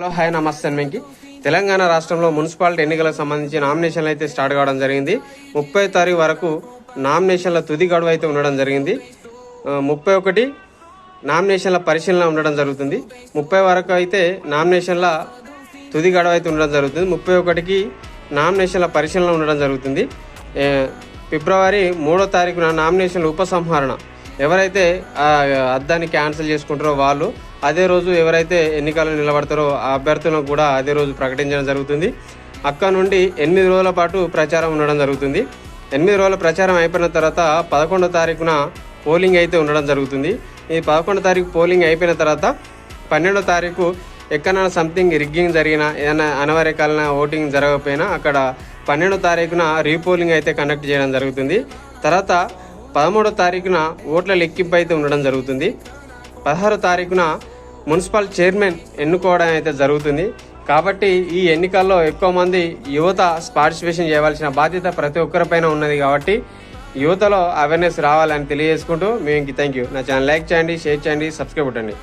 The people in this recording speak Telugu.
హలో హాయ్ నమస్తే మీకు తెలంగాణ రాష్ట్రంలో మున్సిపాలిటీ ఎన్నికలకు సంబంధించి నామినేషన్లు అయితే స్టార్ట్ కావడం జరిగింది. 30 తారీఖు వరకు నామినేషన్ల తుది గడువు అయితే ఉండడం జరిగింది. 31 నామినేషన్ల పరిశీలన ఉండడం జరుగుతుంది. 30 వరకు అయితే నామినేషన్ల తుది గడువు అయితే ఉండడం జరుగుతుంది. 31కి నామినేషన్ల పరిశీలన ఉండడం జరుగుతుంది. ఫిబ్రవరి 3వ తారీఖున నామినేషన్ల ఉపసంహరణ ఎవరైతే అద్దాన్ని క్యాన్సిల్ చేసుకుంటారో వాళ్ళు అదే రోజు ఎవరైతే ఎన్నికల్లో నిలబడతారో ఆ అభ్యర్థులను కూడా అదే రోజు ప్రకటించడం జరుగుతుంది. అక్కడ నుండి 8 రోజుల పాటు ప్రచారం ఉండడం జరుగుతుంది. 8 రోజుల ప్రచారం అయిపోయిన తర్వాత 11వ తారీఖున పోలింగ్ అయితే ఉండడం జరుగుతుంది. ఈ 11వ తారీఖు పోలింగ్ అయిపోయిన తర్వాత 12వ తారీఖు ఎక్కడైనా సంథింగ్ రిగ్గింగ్ జరిగినా ఏదైనా అనవరకాలన ఓటింగ్ జరగకపోయినా అక్కడ 12వ తారీఖున రీపోలింగ్ అయితే కండక్ట్ చేయడం జరుగుతుంది. తర్వాత 13వ తారీఖున ఓట్ల లెక్కింపు అయితే ఉండడం జరుగుతుంది. 16వ తారీఖున మున్సిపల్ చైర్మన్ ఎన్నుకోవడం అయితే జరుగుతుంది. కాబట్టి ఈ ఎన్నికల్లో ఎక్కువ మంది యువత పార్టిసిపేషన్ చేయవలసిన బాధ్యత ప్రతి ఒక్కరిపైన ఉన్నది. కాబట్టి యువతలో అవేర్నెస్ రావాలని తెలియజేసుకుంటూ మేము థ్యాంక్ యూ. నా ఛానల్ లైక్ చేయండి, షేర్ చేయండి, సబ్స్క్రైబ్ కొట్టండి.